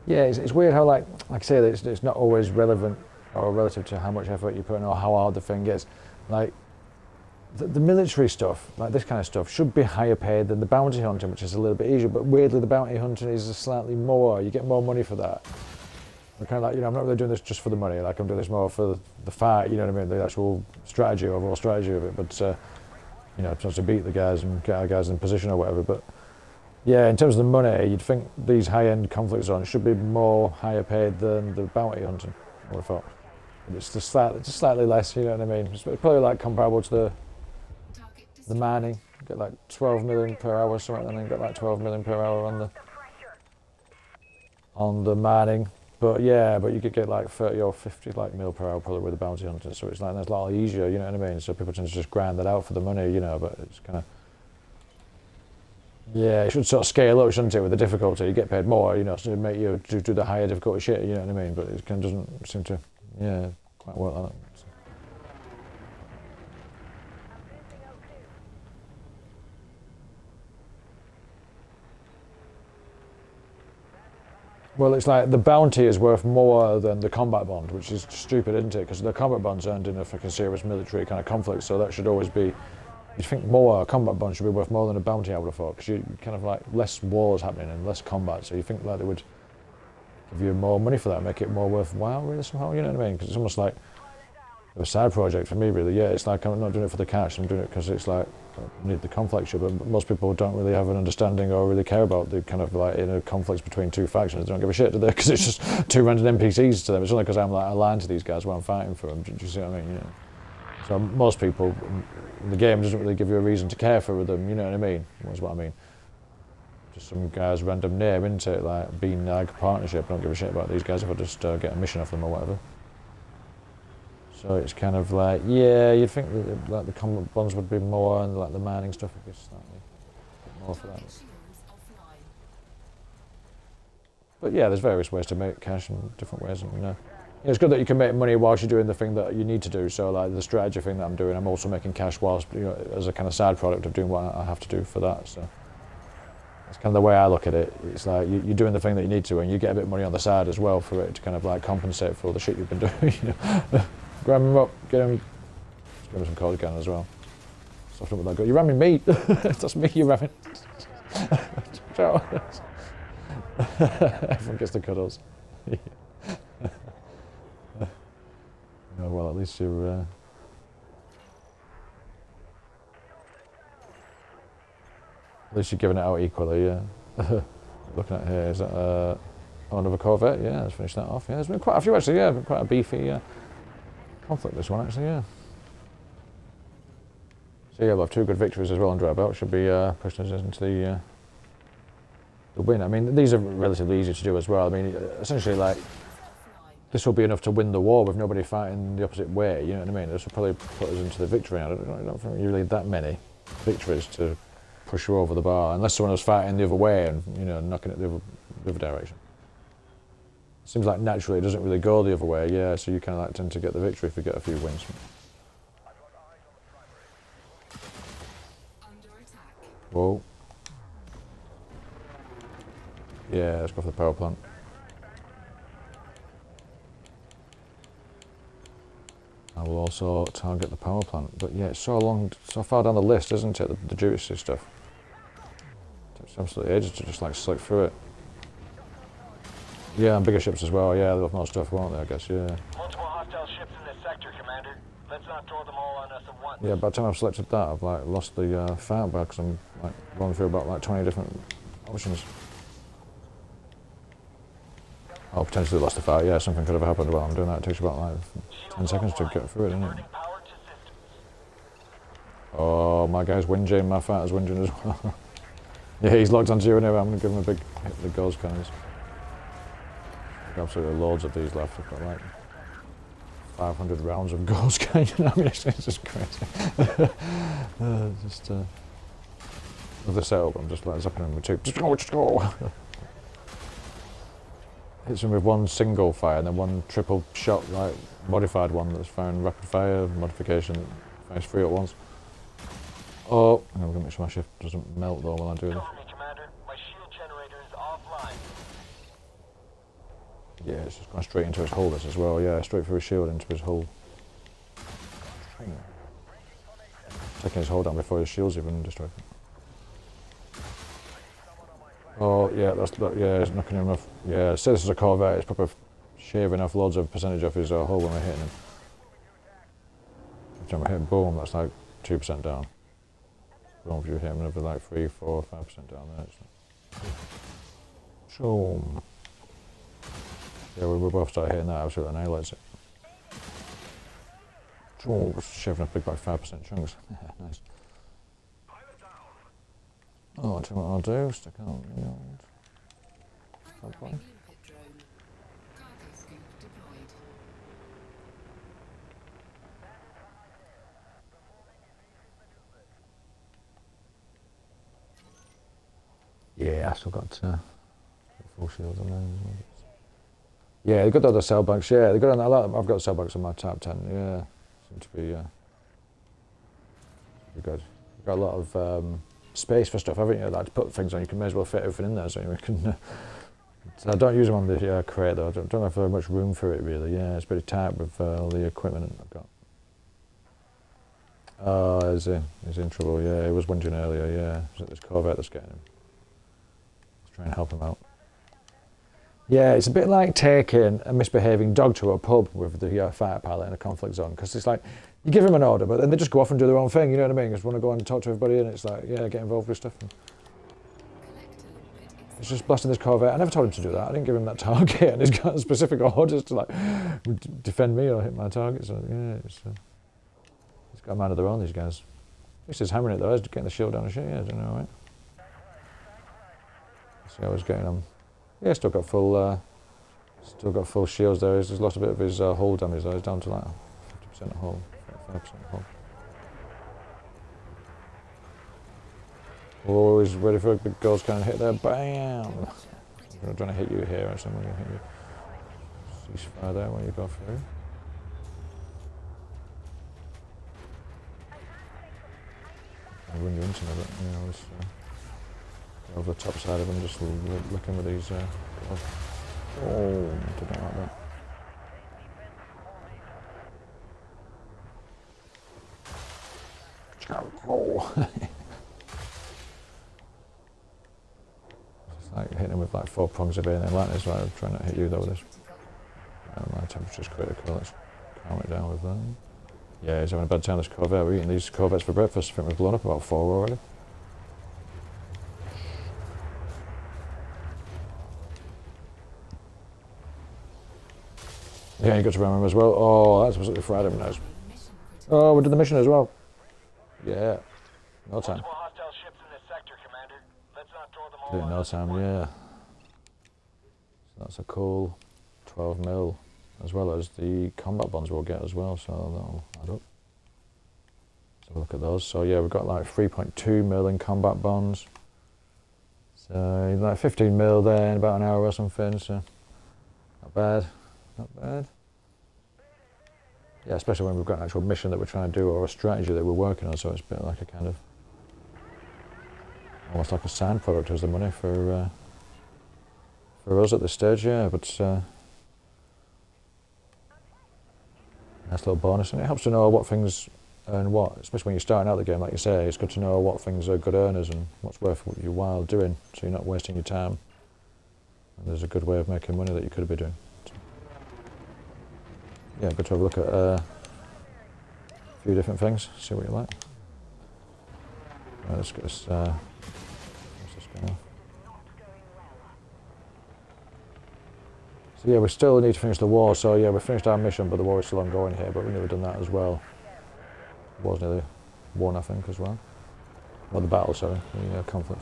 Yeah, it's weird how like I say, that it's not always relevant or relative to how much effort you put in or how hard the thing gets. Like the military stuff, like this kind of stuff, should be higher paid than the bounty hunting, which is a little bit easier. But weirdly, the bounty hunting is slightly more. You get more money for that. I'm kind of like, I'm not really doing this just for the money. Like I'm doing this more for the fight. You know what I mean? The actual strategy, overall strategy of it. But trying to beat the guys and get our guys in position or whatever. But yeah, in terms of the money, you'd think these high-end conflict zones should be more higher paid than the bounty hunting. I would have thought. But it's just slightly less. You know what I mean? It's probably like comparable to the mining. You get like 12 million per hour or something, and then you get like 12 million per hour on the mining. But you could get like 30 or 50 like mil per hour probably with the bounty hunter. So it's like that's a lot easier, you know what I mean? So people tend to just grind that out for the money, but it's kind of it should sort of scale up, shouldn't it, with the difficulty? You get paid more, so make you do the higher difficulty shit, you know what I mean? But it kind of doesn't seem to, quite work like that. So. Well, it's like the bounty is worth more than the combat bond, which is stupid, isn't it? Because the combat bond's earned in a fucking serious military kind of conflict, so that should always be. You'd think a combat bond should be worth more than a bounty, I would have thought, because you kind of like less wars happening and less combat, so you think like they would give you more money for that, make it more worthwhile, really, somehow, you know what I mean? Because it's almost like a side project for me, really. Yeah, it's like I'm not doing it for the cash, I'm doing it because it's like I need the conflict, but most people don't really have an understanding or really care about the kind of like conflicts between two factions. They don't give a shit, do they? Because it's just two random NPCs to them. It's only because I'm like aligned to these guys when I'm fighting for them. Do you see what I mean? So most people, the game doesn't really give you a reason to care for them. You know what I mean? That's what I mean. Just some guy's random name, isn't it? Like BNAG partnership. I don't give a shit about these guys if I just get a mission off them or whatever. So it's kind of like, you'd think that like the combat bonds would be more, and like the mining stuff would be slightly more for that. But there's various ways to make cash in different ways, and it's good that you can make money whilst you're doing the thing that you need to do. So like the strategy thing that I'm doing, I'm also making cash whilst as a kind of side product of doing what I have to do for that. So that's kind of the way I look at it. It's like you're doing the thing that you need to, and you get a bit of money on the side as well for it to kind of like compensate for all the shit you've been doing. Grab him up, get him. Let's give him some cold again as well. Soft up with that gun. You're ramming me. That's me you're ramming. Everyone gets the cuddles. Well, at least you're. At least you're giving it out equally, yeah. Looking at here, is that another Corvette? Yeah, let's finish that off. Yeah, there's been quite a few actually. Yeah, been quite a beefy conflict this one actually. Yeah. So we'll have 2 good victories as well under our belt. Should be pushing us into the win. I mean, these are relatively easy to do as well. I mean, essentially, like this will be enough to win the war with nobody fighting the opposite way. You know what I mean? This will probably put us into the victory. I don't think you really need that many victories to push you over the bar, unless someone was fighting the other way and knocking it the other direction. Seems like naturally it doesn't really go the other way, so you kind of like tend to get the victory if you get a few wins. Whoa. Yeah, let's go for the power plant. I will also target the power plant, but it's so far down the list, isn't it, the duty stuff. It takes absolutely ages to just like select through it. Yeah, and bigger ships as well. Yeah, they'll have more stuff, won't they? I guess. Yeah. Multiple hostile ships in this sector, Commander. Let's not throw them all on us at once. Yeah, by the time I've selected that, I've like lost the fight back because I'm like going through about like 20 different options. Oh, potentially lost the fight. Yeah, something could have happened while I'm doing that. It takes about like 10 seconds to get through it, doesn't it? Oh, my guy's whinging. My fighter's whinging as well. Yeah, he's locked onto you anyway. I'm going to give him a big hit with the ghost cannons. Absolutely loads of these left. I've got like 500 rounds of ghost cannon ammunition. It's just crazy. With the setup, I'm just like zapping him with 2. Just go! Hits him with 1 single fire and then 1 triple shot, like modified one that's firing rapid fire modification that fires 3 at once. Oh, I'm going to make sure my shift doesn't melt though when I do this. Yeah, it's just gone straight into his hull this as well. Yeah, straight through his shield into his hull. Taking his hull down before his shield's even destroyed. Oh yeah, yeah, it's knocking him off. Yeah, say this is a Corvette, it's probably shaving off loads of percentage off his hull when we're hitting him. Every time we hit him, boom, that's like 2% down. Boom, if you hit him another like 3, 4, 5% down there. Boom. Yeah, we both start hitting that, absolutely annihilates it. Oh, shaving off big by 5% chunks. Nice. Oh, I'll tell you what I'll do, stick on the old one. Yeah, I still got full shields on those. Yeah, they've got the other cell banks. Yeah, they've got a lot. I've got cell banks on my top 10. Yeah, seem to be good. You've got a lot of space for stuff, haven't you? Like to put things on, you may as well fit everything in there, so you can. So I don't use them on the crate though. I don't have very much room for it really. Yeah, it's pretty tight with all the equipment I've got. Oh, he's in trouble. Yeah, he was whinging earlier. Yeah, it's this Corvette that's getting him. Let's try and help him out. Yeah, it's a bit like taking a misbehaving dog to a pub with the fighter pilot in a conflict zone, because it's like you give them an order, but then they just go off and do their own thing. You know what I mean? Just want to go and talk to everybody, and it's like, yeah, get involved with stuff. He's just blasting this Corvette. I never told him to do that. I didn't give him that target, and he's got specific orders to like defend me or hit my target. So yeah, he's got a mind of their own. These guys. At least he's hammering it though. He's getting the shield down and shit. Yeah, I don't know, right? See how he's getting on. Yeah, still got full shields there. He's lost a bit of his hull damage though. He's down to like 50% hull, 5% hull. Oh, he's ready for a big ghost cannon hit there. Bam! I'm trying to hit you here, actually. I'm going to hit you. Ceasefire there when you go through. I'll run you into me, but you know, just over the top side of him, just looking with these. Oh, didn't like that. Oh. It's like hitting him with like 4 prongs of bayonet lightning, so I'm trying not to hit you though with this. My temperature's critical, let's calm it down with that. Yeah, he's having a bad time, this Corvette. We're eating these Corvettes for breakfast. I think we've blown up about 4 already. Yeah, you got to remember as well. Oh, that's absolutely fried him now. Oh, we did the mission as well. Yeah, no time. Hostile ships in this sector, Commander. Let's not throw them all. No time, yeah. So that's a cool 12 mil, as well as the combat bonds we'll get as well, so that'll add up. Let's have a look at those. So yeah, we've got like 3.2 mil in combat bonds. So like 15 mil there in about an hour or something, so not bad. Not bad. Yeah, especially when we've got an actual mission that we're trying to do or a strategy that we're working on, so it's a bit like a kind of almost like a side product as the money for us at this stage, yeah. But nice little bonus, and it helps to know what things earn what, especially when you're starting out the game. Like you say, it's good to know what things are good earners and what's worth your while doing, so you're not wasting your time. And there's a good way of making money that you could be doing. Yeah, good to have a look at a few different things, see what you like. Right, let's get this, what's this going on? So yeah, we still need to finish the war, so yeah, we finished our mission, but the war is still ongoing here, but we've never done that as well. The war's nearly won, I think, as well. Well, the battle, sorry, the conflict.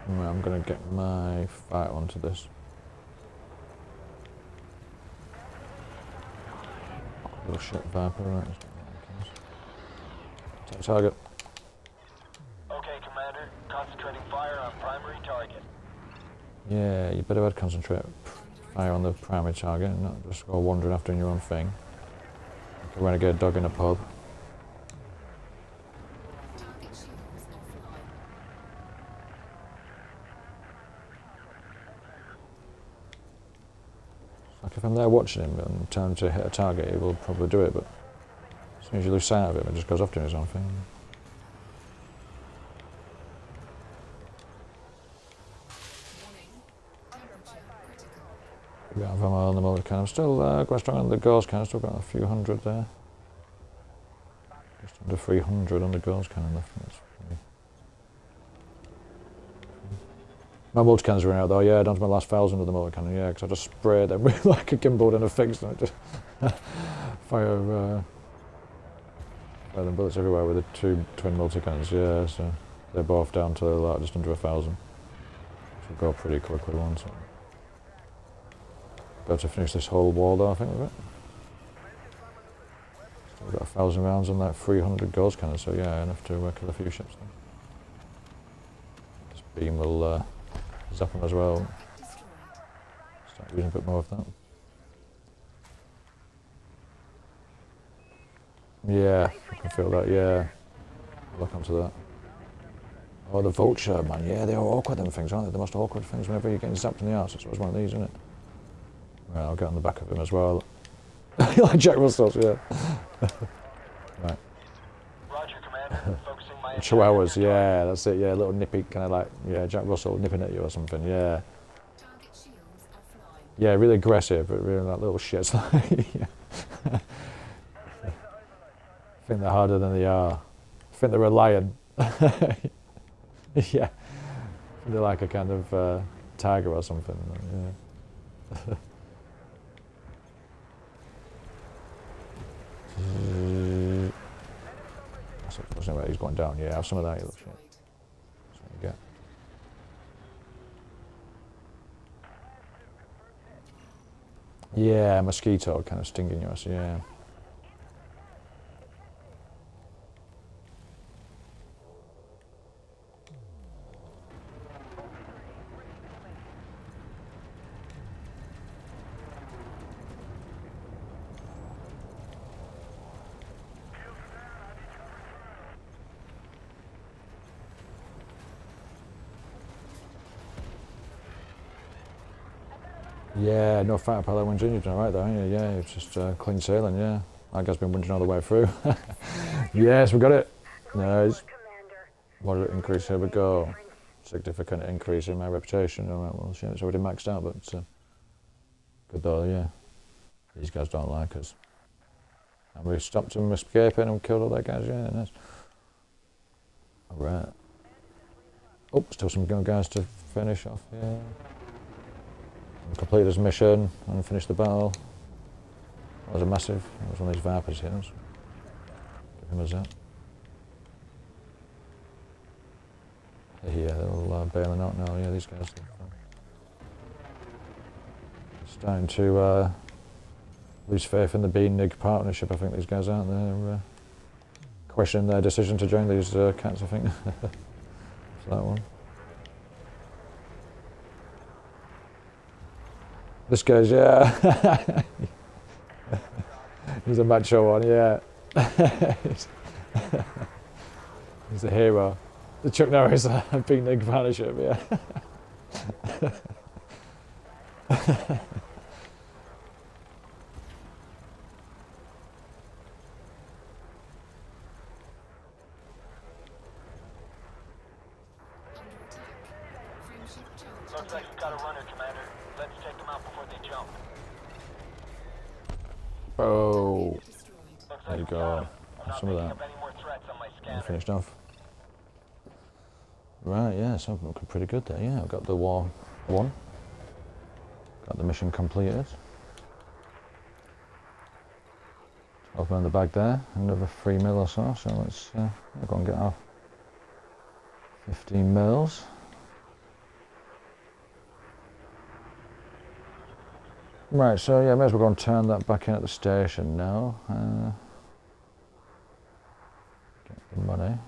Right, I'm going to get my fight onto this. Little shit Viper, right? Take target. Okay, Commander. Concentrating fire on primary target. Yeah, you better concentrate fire on the primary target and not just go wandering after your own thing. Like a renegade dog in a pub. Like if I'm there watching him and time to hit a target, he will probably do it, but as soon as you lose sight of him, it just goes off doing his own thing. We have ammo on the multi-cannon. I'm still quite strong on the gauze cannon, still got a few hundred there. Just under 300 on the gauze cannon left. That's pretty. My multi-cannons are out though, yeah, down to my last 1,000 with the multi-cannon, yeah, because I just sprayed them with like a gimbal and a fix and I just fire them bullets everywhere with the two twin multi-cannons, yeah, so they're both down to like just under 1,000. Which will go pretty quickly once. Got to finish this whole wall though, I think, with it. Still got 1,000 rounds and like 300 gauze cannons, so yeah, enough to kill a few ships then. This beam will zap them as well. Start using a bit more of that. Yeah, I can feel that, yeah. Look onto that. Oh, the vulture, man, yeah, they are awkward, them things, aren't they? The most awkward things whenever you're getting zapped in the arse. It's always one of these, isn't it? Right, I'll get on the back of him as well. Like Jack Russell's, yeah. Right. Roger, Commander. Focusing my Chihuahuas, yeah, that's it, yeah, little nippy, kind of like, yeah, Jack Russell nipping at you or something, yeah. Target shields offline. Yeah, really aggressive, but really like little shits. I think they're harder than they are. I think they're a lion. Yeah. They're like a kind of tiger or something, yeah. That's what he's going down, yeah, have some of that, you look shit. That's what you get. Yeah, mosquito kind of stinging you, yeah. Yeah, no fighter pilot winging, you've done right there, haven't you? Yeah, it's just clean sailing, yeah. That guy's been winging all the way through. Yes, we got it. Nice. Moderate increase, here we go. Significant increase in my reputation. All right, well, shit, it's already maxed out, but good though, yeah. These guys don't like us. And we stopped them escaping and killed all their guys, yeah, nice. All right. Oh, still some guys to finish off, yeah. Complete his mission and finish the battle. That was a massive, that was one of these Vipers here. Give him a zap. Yeah, they're all bailing out now, yeah, these guys. Starting to lose faith in the Beanig partnership, I think these guys aren't. They're questioning their decision to join these cats, I think. So that one. This guy's, yeah. He's a macho one, yeah. He's a hero. The Chuck Norris Beanig partnership, yeah. Looks like you've got a runner, Commander. Let's take them out before they jump. Oh, Looks there you like we go. got 'em. I'm Have not some of picking that. up any more threats on my And scanner. finished off. Right, yeah, so looking pretty good there. Yeah, I've got the war won. Got the mission completed. Open in the bag there, another 3 mil or so. So let's go and get our 15 mils. Right, so yeah, may as well go and turn that back in at the station now. Get the money.